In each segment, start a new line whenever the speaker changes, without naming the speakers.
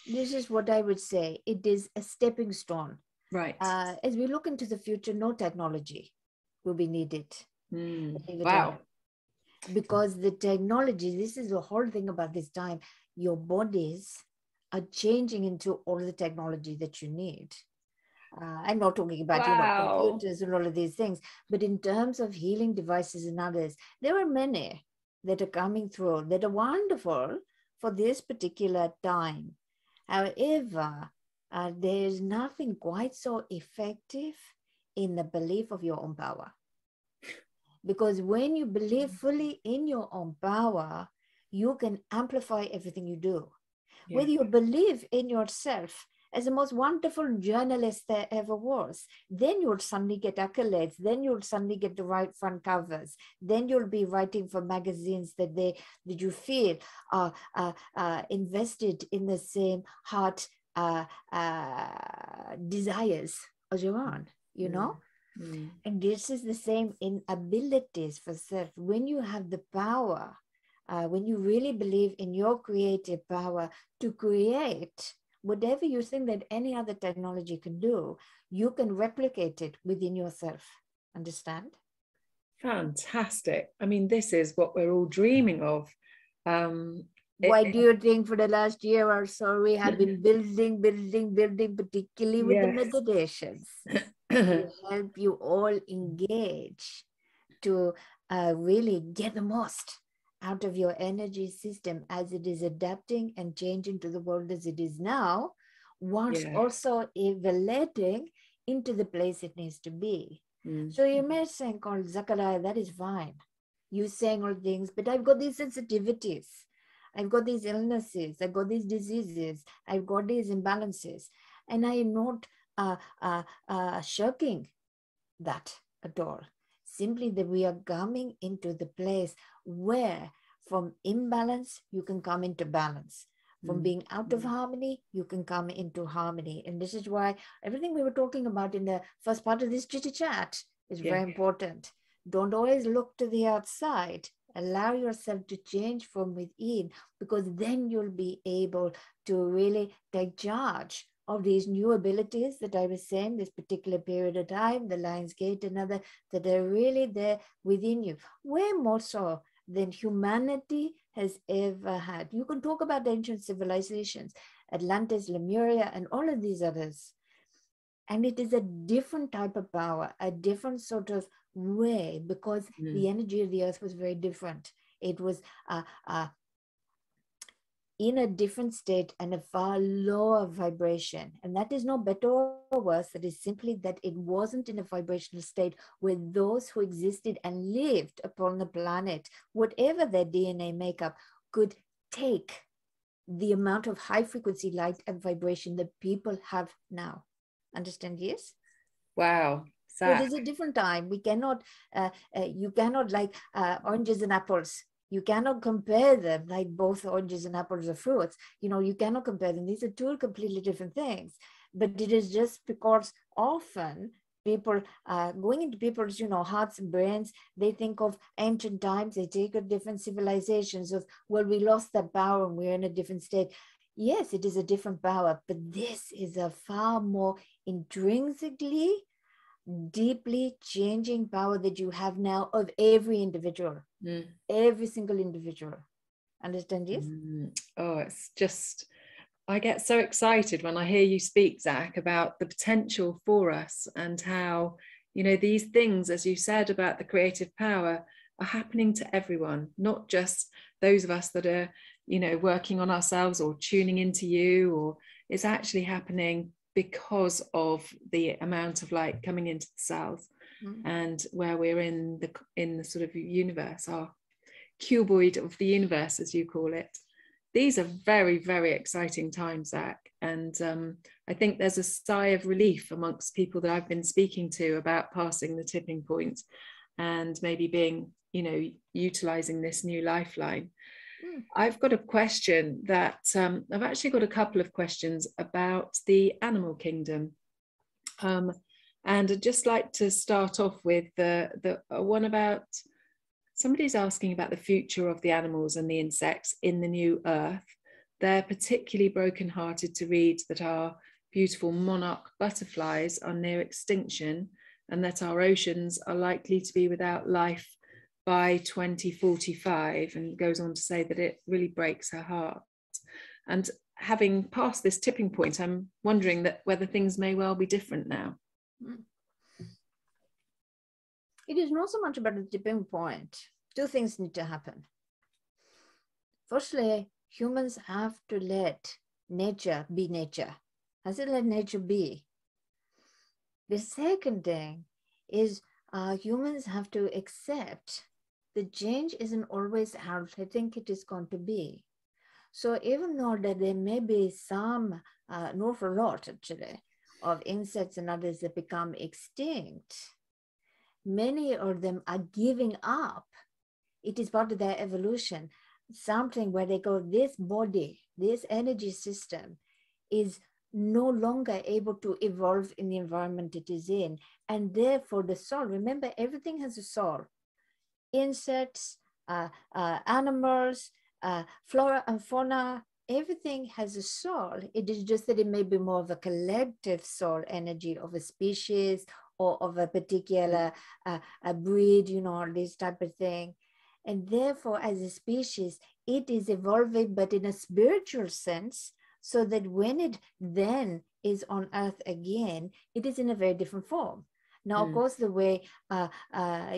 this is what I would say. It is a stepping stone.
Right.
As we look into the future, no technology will be needed.
Wow.
Because the technology, this is the whole thing about this time, your bodies are changing into all the technology that you need. I'm not talking about, computers and all of these things, but in terms of healing devices and others, there are many that are coming through that are wonderful for this particular time. However, there is nothing quite so effective in the belief of your own power. Because when you believe fully in your own power, you can amplify everything you do. Yeah. When you believe in yourself as the most wonderful journalist there ever was, then you'll suddenly get accolades. Then you'll suddenly get the right front covers. Then you'll be writing for magazines that you feel are invested in the same heart desires as your own, you know? And this is the same in abilities for self. When you have the power, when you really believe in your creative power to create whatever you think that any other technology can do, you can replicate it within yourself. Understand?
Fantastic. I mean, this is what we're all dreaming of.
Why do you think for the last year or so we have been building, particularly with the meditations to help you all engage to really get the most out of your energy system as it is adapting and changing to the world as it is now, once also evaluating into the place it needs to be. So you may say, called Zachariah, that is fine. You saying all things, but I've got these sensitivities. I've got these illnesses. I've got these diseases. I've got these imbalances. And I am not shirking that at all. Simply that we are coming into the place where from imbalance, you can come into balance. From being out of harmony, you can come into harmony. And this is why everything we were talking about in the first part of this chitty chat is very important. Don't always look to the outside. Allow yourself to change from within, because then you'll be able to really take charge of these new abilities that I was saying, this particular period of time, the Lion's Gate and other, that are really there within you, way more so than humanity has ever had. You can talk about ancient civilizations, Atlantis, Lemuria, and all of these others. And it is a different type of power, a different sort of way, because the energy of the earth was very different. It was in a different state and a far lower vibration. And that is no better or worse. That is simply that it wasn't in a vibrational state where those who existed and lived upon the planet, whatever their DNA makeup, could take the amount of high frequency light and vibration that people have now. Understand? Yes?
Wow.
So it is a different time. We cannot, you cannot like oranges and apples. You cannot compare them like both oranges and apples are fruits. You know, you cannot compare them. These are two completely different things. But it is just because often people going into people's, hearts and brains, they think of ancient times, they take of different civilizations of, well, we lost that power and we're in a different state. Yes, it is a different power, but this is a far more intrinsically deeply changing power that you have now of every individual, every single individual. Understand this?
Oh, it's just, I get so excited when I hear you speak, Zach, about the potential for us and how, these things, as you said about the creative power, are happening to everyone, not just those of us that are, working on ourselves or tuning into you, or it's actually happening because of the amount of light coming into the cells and where we're in the sort of universe, our cuboid of the universe, as you call it. These are very, very exciting times, Zach. And I think there's a sigh of relief amongst people that I've been speaking to about passing the tipping point and maybe being, utilizing this new lifeline. I've got a question that I've actually got a couple of questions about the animal kingdom. And I'd just like to start off with the one about, somebody's asking about the future of the animals and the insects in the new earth. they're particularly brokenhearted to read that our beautiful monarch butterflies are near extinction and that our oceans are likely to be without life by 2045, and goes on to say that it really breaks her heart. And having passed this tipping point, I'm wondering that whether things may well be different now.
It is not so much about the tipping point. Two things need to happen. Firstly, humans have to let nature be nature. Has to let nature be. The second thing is humans have to accept the change isn't always how they think it is going to be. So even though that there may be some, not a lot actually, of insects and others that become extinct, many of them are giving up. It is part of their evolution, something where they go, this body, this energy system is no longer able to evolve in the environment it is in. And therefore the soul, remember everything has a soul. Insects, animals, flora and fauna, everything has a soul. It is just that it may be more of a collective soul energy of a species or of a particular a breed, you know, this type of thing. And therefore, as a species, it is evolving, but in a spiritual sense, so that when it then is on Earth again, it is in a very different form. Now, of course, the way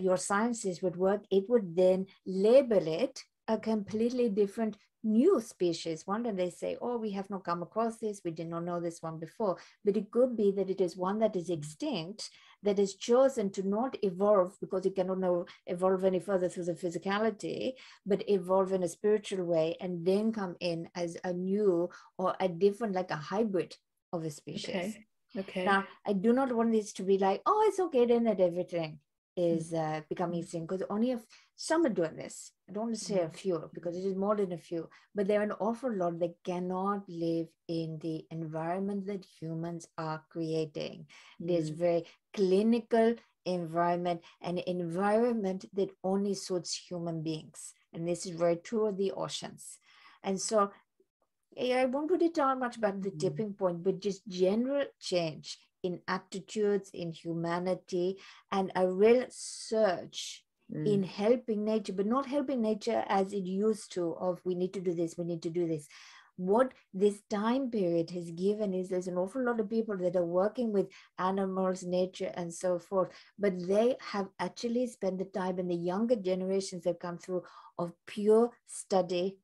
your sciences would work, it would then label it a completely different new species. One that they say, oh, we have not come across this, we did not know this one before. But it could be that it is one that is extinct, that is chosen to not evolve because it cannot evolve any further through the physicality, but evolve in a spiritual way and then come in as a new or a different, like a hybrid of a species.
Okay.
Now, I do not want this to be like, oh, it's okay then that everything is becoming extinct, because only if some are doing this. I don't want to say a few because it is more than a few, but there are an awful lot that cannot live in the environment that humans are creating. This very clinical environment, an environment that only suits human beings. And this is very true of the oceans. And so I won't put it down much about the tipping point, but just general change in attitudes, in humanity, and a real search in helping nature, but not helping nature as it used to, of we need to do this, we need to do this. What this time period has given is there's an awful lot of people that are working with animals, nature, and so forth, but they have actually spent the time, and the younger generations that come through, of pure study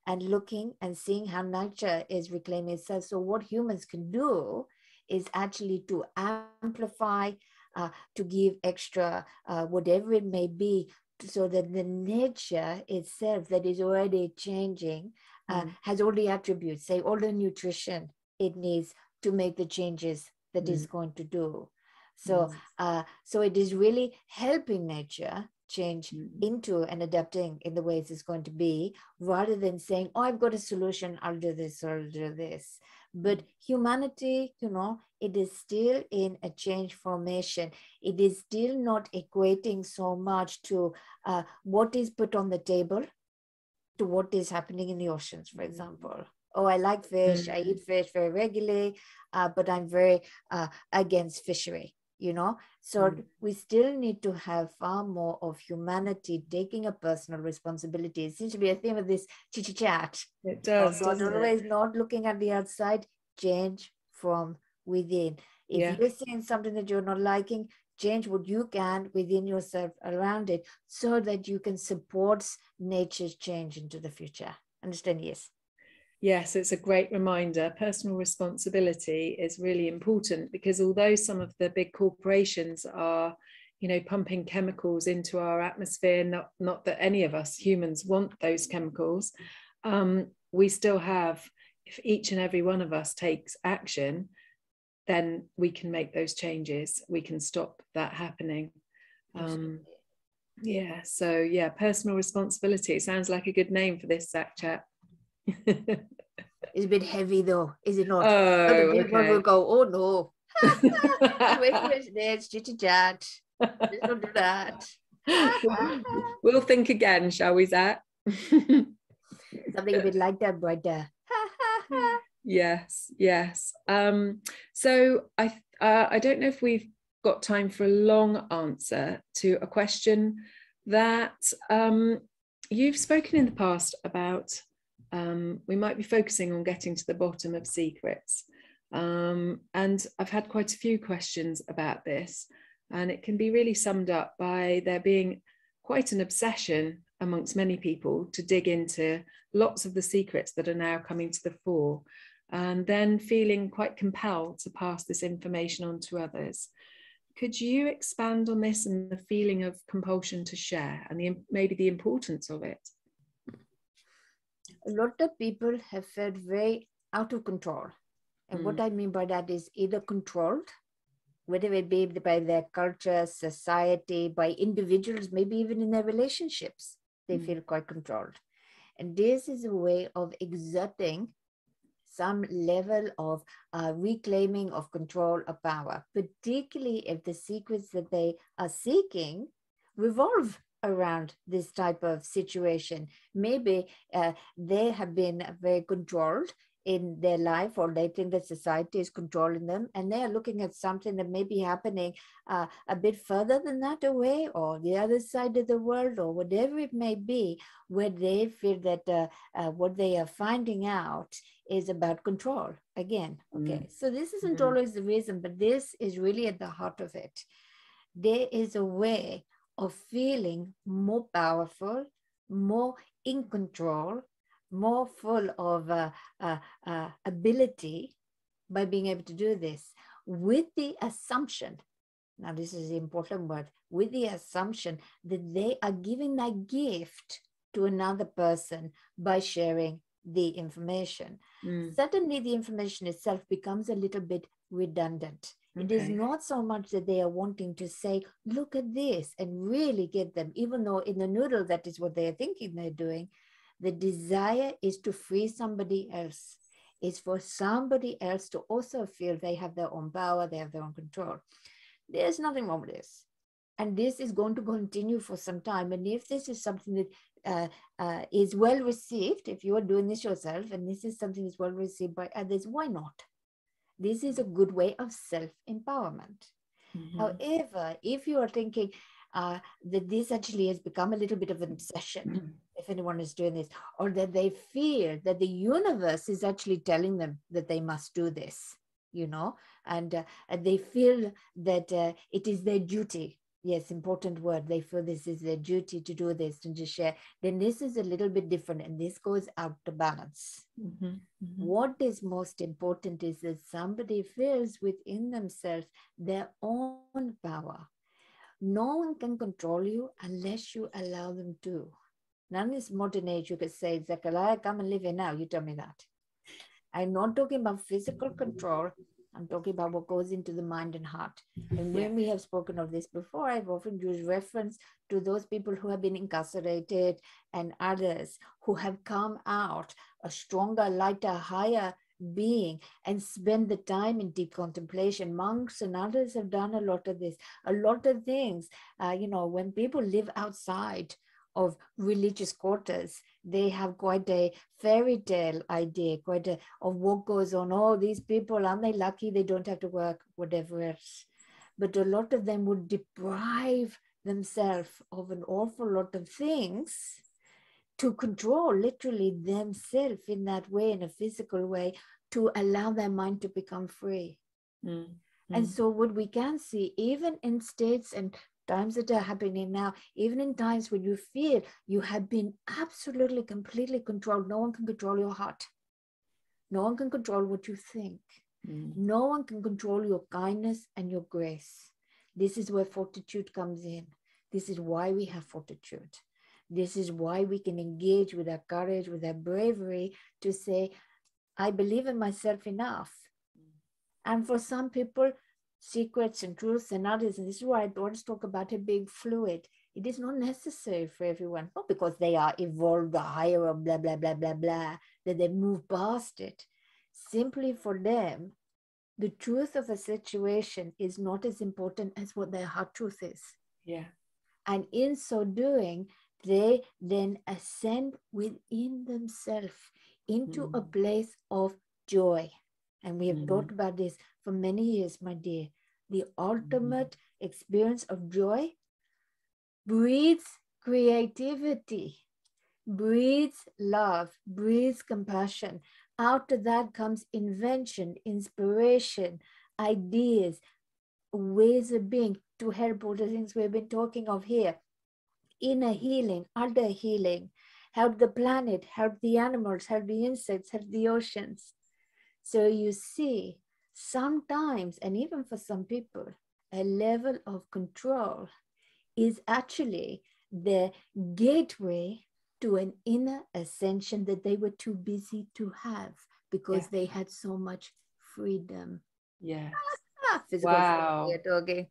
and looking and seeing how nature is reclaiming itself. So what humans can do is actually to amplify, to give extra, whatever it may be, so that the nature itself that is already changing has all the attributes, say all the nutrition it needs to make the changes that it's going to do. So, so it is really helping nature change into and adapting in the ways it's going to be, rather than saying, oh, I've got a solution, I'll do this or I'll do this. But humanity, you know, it is still in a change formation. It is still not equating so much to what is put on the table to what is happening in the oceans, for example. Oh, I like fish, I eat fish very regularly, but I'm very against fishery. You know, so we still need to have far more of humanity taking a personal responsibility. It seems to be a theme of this chit-chat.
It does, doesn't it?
Always not looking at the outside, change from within. If you're seeing something that you're not liking, change what you can within yourself around it, so that you can support nature's change into the future. Understand? Yes.
Yes, it's a great reminder. Personal responsibility is really important, because although some of the big corporations are, you know, pumping chemicals into our atmosphere, not that any of us humans want those chemicals, we still have, if each and every one of us takes action, then we can make those changes. We can stop that happening. Yeah, so yeah, personal responsibility. It sounds like a good name for this Zach chat.
It's a bit heavy though, is it not?
Oh,
other people will go, oh no. Wait for this, chit-chat. Let's not do that.
We'll think again, shall we, Zach?
Something a bit like that, brighter.
Yes, yes. So I don't know if we've got time for a long answer to a question that you've spoken in the past about. We might be focusing on getting to the bottom of secrets. And I've had quite a few questions about this, and it can be really summed up by there being quite an obsession amongst many people to dig into lots of the secrets that are now coming to the fore, and then feeling quite compelled to pass this information on to others. Could you expand on this and the feeling of compulsion to share and maybe the importance of it?
A lot of people have felt very out of control. And what I mean by that is either controlled, whether it be by their culture, society, by individuals, maybe even in their relationships, they feel quite controlled. And this is a way of exerting some level of reclaiming of control of power, particularly if the secrets that they are seeking revolve around this type of situation. Maybe they have been very controlled in their life, or they think that society is controlling them, and they are looking at something that may be happening a bit further than that away, or the other side of the world, or whatever it may be, where they feel that what they are finding out is about control again. Okay, so this isn't always the reason, but this is really at the heart of it. There is a way of feeling more powerful, more in control, more full of ability by being able to do this, with the assumption, now this is the important word, with the assumption that they are giving that gift to another person by sharing the information. Suddenly the information itself becomes a little bit redundant. It is not so much that they are wanting to say, look at this, and really get them, even though in the noodle that is what they are thinking they're doing. The desire is to free somebody else, is for somebody else to also feel they have their own power, they have their own control. There's nothing wrong with this. And this is going to continue for some time. And if this is something that is well received, if you are doing this yourself, and this is something that's well received by others, why not? This is a good way of self-empowerment. However, if you are thinking that this actually has become a little bit of an obsession, if anyone is doing this, or that they feel that the universe is actually telling them that they must do this, you know, and they feel that it is their duty. Yes, important word. They feel this is their duty to do this and to share. Then this is a little bit different, and this goes out to balance. What is most important is that somebody feels within themselves their own power. No one can control you unless you allow them to. None is modern age. You could say, Zechariah, come and live here now. You tell me that. I'm not talking about physical control. I'm talking about what goes into the mind and heart. And when we have spoken of this before, I've often used reference to those people who have been incarcerated and others who have come out a stronger, lighter, higher being and spend the time in deep contemplation. Monks and others have done a lot of this, a lot of things. You know, when people live outside of religious quarters, they have quite a fairy tale idea, of what goes on. Oh, these people, aren't they lucky? They don't have to work, whatever else. But a lot of them would deprive themselves of an awful lot of things to control literally themselves in that way, in a physical way, to allow their mind to become free. And so what we can see, even in states and times that are happening now, even in times when you feel you have been absolutely, completely controlled, no one can control your heart. No one can control what you think. No one can control your kindness and your grace. This is where fortitude comes in. This is why we have fortitude. This is why we can engage with our courage, with our bravery to say, I believe in myself enough. And for some people, secrets and truths and others, and this is why I always talk about it being fluid. It is not necessary for everyone, not because they are evolved or higher or blah, blah, blah, blah, blah, that they move past it. Simply for them, the truth of a situation is not as important as what their heart truth is. And in so doing, they then ascend within themselves into a place of joy. And we have talked about this for many years, my dear. The ultimate experience of joy breeds creativity, breeds love, breeds compassion. Out of that comes invention, inspiration, ideas, ways of being to help all the things we've been talking of here. Inner healing, outer healing, help the planet, help the animals, help the insects, help the oceans. So you see, sometimes, and even for some people, a level of control is actually the gateway to an inner ascension that they were too busy to have because they had so much freedom.
Yes.
Physical freedom we are talking.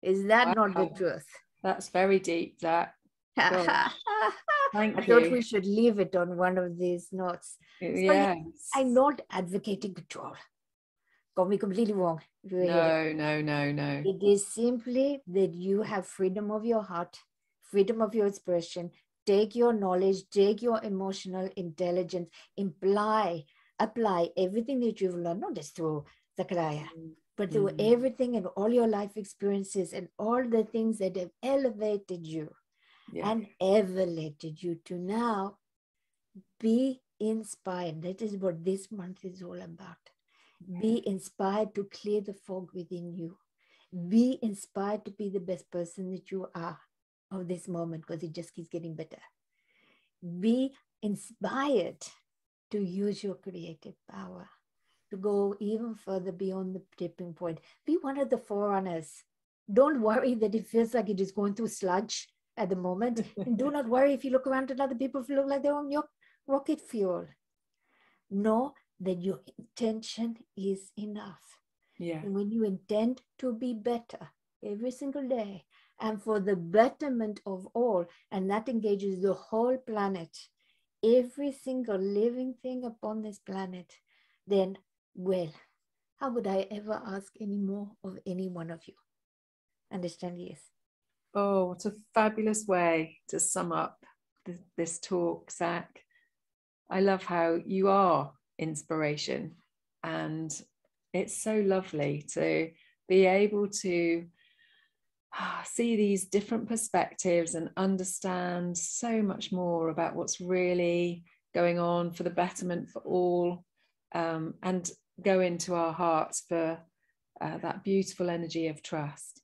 Is that not the truth?
That's very deep, Zach. Thank
I thought we should leave it on one of these notes.
Yes.
So I'm not advocating control. Got me completely wrong.
No.
It is simply that you have freedom of your heart, freedom of your expression. Take your knowledge, take your emotional intelligence, apply everything that you've learned, not just through Zachariah, but through everything and all your life experiences and all the things that have elevated you and elevated you to now be inspired. That is what this month is all about. Be inspired to clear the fog within you. Be inspired to be the best person that you are of this moment, because it just keeps getting better. Be inspired to use your creative power, to go even further beyond the tipping point. Be one of the forerunners. Don't worry that it feels like it is going through sludge at the moment. And do not worry if you look around at other people who look like they're on your rocket fuel. Know that your intention is enough. And when you intend to be better every single day and for the betterment of all, and that engages the whole planet, every single living thing upon this planet, then, well, how would I ever ask any more of any one of you? Understand? Yes.
Oh, what a fabulous way to sum up this talk, Zach. I love how you are inspiration, and it's so lovely to be able to see these different perspectives and understand so much more about what's really going on for the betterment for all, and go into our hearts for that beautiful energy of trust.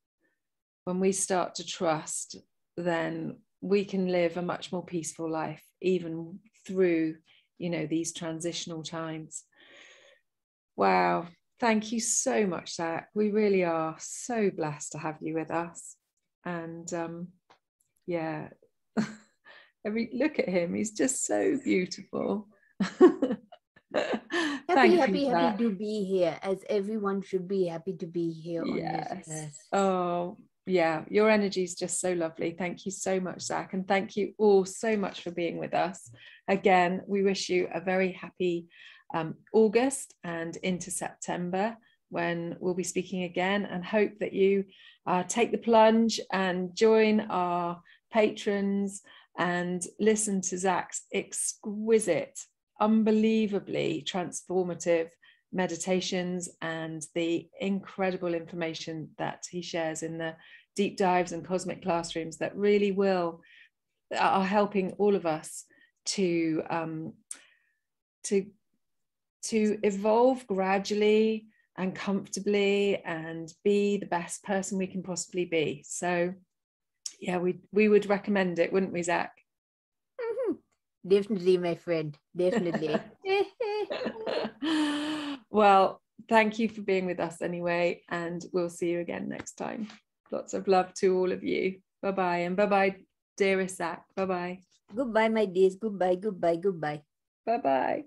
When we start to trust, then we can live a much more peaceful life, even through, these transitional times. Wow. Thank you so much, Zach. We really are so blessed to have you with us. And look at him. He's just so beautiful.
Happy to be here, as everyone should be happy to be here on this earth.
Oh, yeah. Your energy is just so lovely. Thank you so much, Zach. And thank you all so much for being with us. Again, we wish you a very happy August and into September, when we'll be speaking again, and hope that you take the plunge and join our patrons and listen to Zach's exquisite, unbelievably transformative meditations and the incredible information that he shares in the deep dives and cosmic classrooms that really are helping all of us to evolve gradually and comfortably and be the best person we can possibly be. So yeah, we would recommend it, wouldn't we, Zach?
Definitely, my friend, definitely.
Well, thank you for being with us anyway, and we'll see you again next time. Lots of love to all of you. Bye-bye, and bye-bye, dearest Zach. Bye-bye.
Goodbye, my dears. Goodbye, goodbye, goodbye.
Bye-bye.